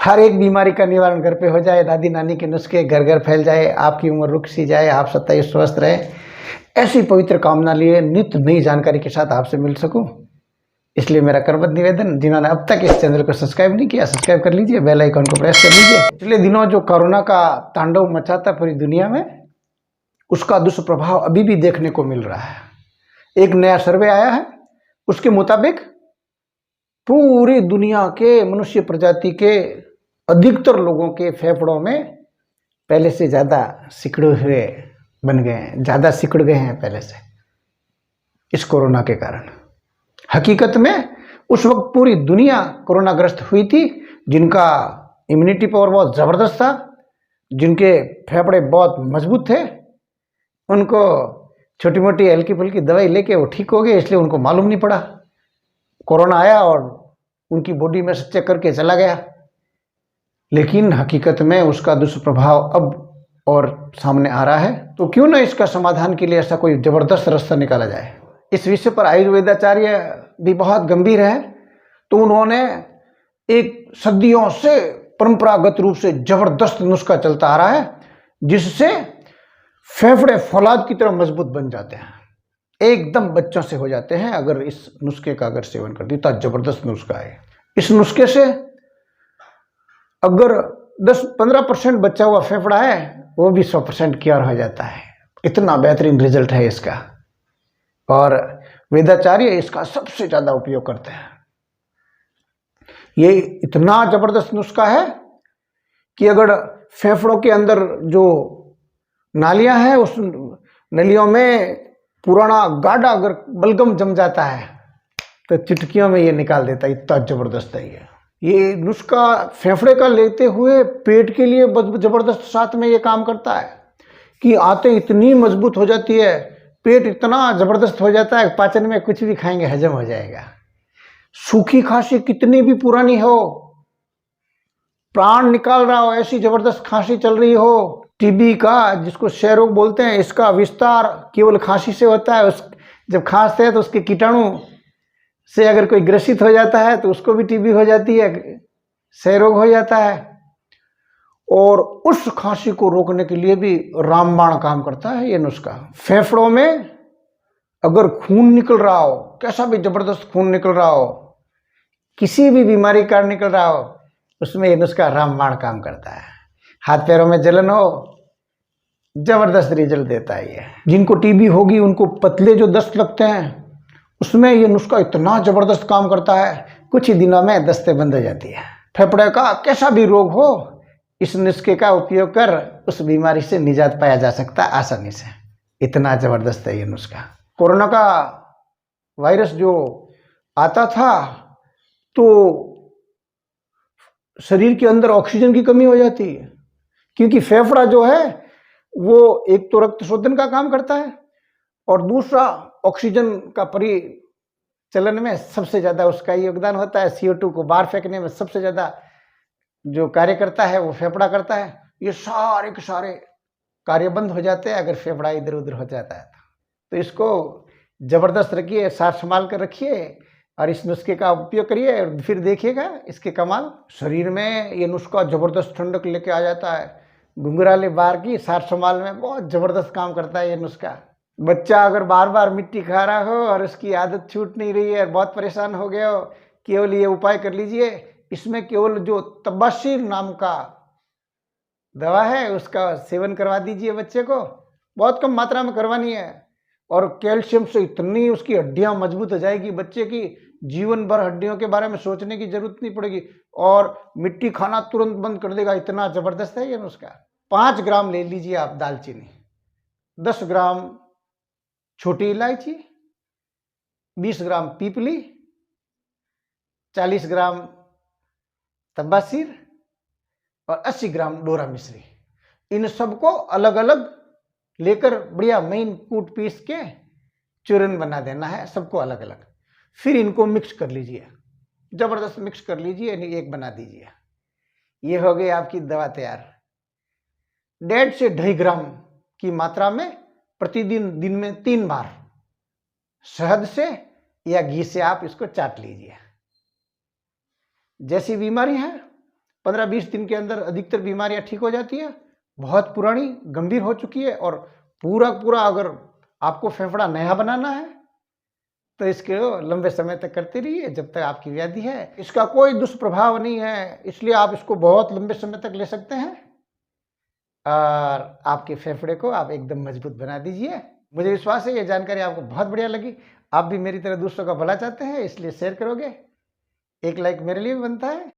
हर एक बीमारी का निवारण घर पे हो जाए, दादी नानी के नुस्खे घर घर फैल जाए, आपकी उम्र रुक सी जाए, आप सतत स्वस्थ रहे, ऐसी पवित्र कामना लिए नित्य नई जानकारी के साथ आपसे मिल सकूं। इसलिए मेरा करबद्ध निवेदन, जिन्होंने अब तक इस चैनल को सब्सक्राइब नहीं किया, सब्सक्राइब कर लीजिए, बेल आइकन को प्रेस कर लीजिए। पिछले दिनों जो कोरोना का तांडव मचा था पूरी दुनिया में, उसका दुष्प्रभाव अभी भी देखने को मिल रहा है। एक नया सर्वे आया है, उसके मुताबिक पूरी दुनिया के मनुष्य प्रजाति के अधिकतर लोगों के फेफड़ों में पहले से ज़्यादा सिकुड़े हुए बन गए हैं, ज़्यादा सिकुड़ गए हैं पहले से, इस कोरोना के कारण। हकीकत में उस वक्त पूरी दुनिया कोरोना ग्रस्त हुई थी, जिनका इम्यूनिटी पावर बहुत ज़बरदस्त था, जिनके फेफड़े बहुत मजबूत थे, उनको छोटी मोटी हल्की फुल्की दवाई लेके वो ठीक हो गए, इसलिए उनको मालूम नहीं पड़ा। कोरोना आया और उनकी बॉडी में से चेक करके चला गया। लेकिन हकीकत में उसका दुष्प्रभाव अब और सामने आ रहा है। तो क्यों ना इसका समाधान के लिए ऐसा कोई जबरदस्त रास्ता निकाला जाए। इस विषय पर आयुर्वेदाचार्य भी बहुत गंभीर है। तो उन्होंने एक सदियों से परंपरागत रूप से जबरदस्त नुस्खा चलता आ रहा है, जिससे फेफड़े फौलाद की तरह मजबूत बन जाते हैं, एकदम बच्चों से हो जाते हैं अगर इस नुस्खे का अगर सेवन कर दी। तो जबरदस्त नुस्खा है। इस नुस्खे से अगर 10-15% बचा हुआ फेफड़ा है, वो भी 100% क्योर हो जाता है। इतना बेहतरीन रिजल्ट है इसका, और वेदाचार्य इसका सबसे ज़्यादा उपयोग करते हैं। ये इतना ज़बरदस्त नुस्खा है कि अगर फेफड़ों के अंदर जो नालियां हैं, उस नलियों में पुराना गाढ़ा अगर बलगम जम जाता है तो चुटकियों में ये निकाल देता है। इतना ज़बरदस्त है ये नुस्खा। फेफड़े का लेते हुए पेट के लिए ज़बरदस्त साथ में ये काम करता है कि आंतें इतनी मजबूत हो जाती है, पेट इतना ज़बरदस्त हो जाता है, पाचन में कुछ भी खाएंगे हजम हो जाएगा। सूखी खांसी कितनी भी पुरानी हो, प्राण निकाल रहा हो, ऐसी ज़बरदस्त खांसी चल रही हो, टीबी का जिसको क्षय रोग बोलते हैं, इसका विस्तार केवल खांसी से होता है। जब खांसते हैं तो उसके कीटाणु से अगर कोई ग्रसित हो जाता है तो उसको भी टीबी हो जाती है, क्षय रोग हो जाता है। और उस खांसी को रोकने के लिए भी रामबाण काम करता है ये नुस्खा। फेफड़ों में अगर खून निकल रहा हो, कैसा भी जबरदस्त खून निकल रहा हो, किसी भी बीमारी का निकल रहा हो, उसमें ये नुस्खा रामबाण काम करता है। हाथ पैरों में जलन हो, जबरदस्त रिजल्ट देता है ये। जिनको टीबी होगी उनको पतले जो दस्त लगते हैं, उसमें ये नुस्खा इतना जबरदस्त काम करता है, कुछ ही दिनों में दस्तें बंद हो जाती है। फेफड़े का कैसा भी रोग हो, इस नुस्खे का उपयोग कर उस बीमारी से निजात पाया जा सकता है आसानी से। इतना जबरदस्त है ये नुस्खा। कोरोना का वायरस जो आता था तो शरीर के अंदर ऑक्सीजन की कमी हो जाती है, क्योंकि फेफड़ा जो है वो एक तो रक्त शोधन का काम करता है, और दूसरा ऑक्सीजन का परिचलन में सबसे ज़्यादा उसका योगदान होता है। CO2 को बाहर फेंकने में सबसे ज़्यादा जो कार्य करता है वो फेफड़ा करता है। ये सारे के सारे कार्य बंद हो जाते हैं अगर फेफड़ा इधर उधर हो जाता है। तो इसको ज़बरदस्त रखिए, साथ संभाल कर रखिए, और इस नुस्खे का उपयोग करिए, और फिर देखिएगा इसके कमाल। शरीर में ये नुस्खा ज़बरदस्त ठंडक लेके आ जाता है। घुंघराले बाहर की सार संभाल में बहुत ज़बरदस्त काम करता है ये नुस्खा। बच्चा अगर बार बार मिट्टी खा रहा हो और उसकी आदत छूट नहीं रही है, बहुत परेशान हो गया हो, केवल ये उपाय कर लीजिए। इसमें केवल जो तबाशीर नाम का दवा है उसका सेवन करवा दीजिए बच्चे को, बहुत कम मात्रा में करवानी है, और कैल्शियम से इतनी उसकी हड्डियां मजबूत हो जाएगी बच्चे की, जीवन भर हड्डियों के बारे में सोचने की जरूरत नहीं पड़ेगी, और मिट्टी खाना तुरंत बंद कर देगा। इतना ज़बरदस्त है ये नुस्खा। 5 ग्राम ले लीजिए आप दालचीनी, 10 ग्राम छोटी इलायची, 20 ग्राम पीपली, 40 ग्राम तबासीर और 80 ग्राम डोरा मिश्री। इन सबको अलग अलग लेकर बढ़िया महीन कूट पीस के चूरन बना देना है, सबको अलग अलग। फिर इनको मिक्स कर लीजिए, जबरदस्त मिक्स कर लीजिए, एक बना दीजिए। ये हो गई आपकी दवा तैयार। 1.5 से 2.5 ग्राम की मात्रा में प्रतिदिन दिन में 3 बार शहद से या घी से आप इसको चाट लीजिए। जैसी बीमारी है 15-20 दिन के अंदर अधिकतर बीमारियां ठीक हो जाती है। बहुत पुरानी गंभीर हो चुकी है और पूरा पूरा अगर आपको फेफड़ा नया बनाना है तो इसको लंबे समय तक करते रहिए जब तक आपकी व्याधि है। इसका कोई दुष्प्रभाव नहीं है, इसलिए आप इसको बहुत लंबे समय तक ले सकते हैं और आपके फेफड़े को आप एकदम मजबूत बना दीजिए। मुझे विश्वास है ये जानकारी आपको बहुत बढ़िया लगी। आप भी मेरी तरह दूसरों का भला चाहते हैं, इसलिए शेयर करोगे। एक लाइक मेरे लिए भी बनता है।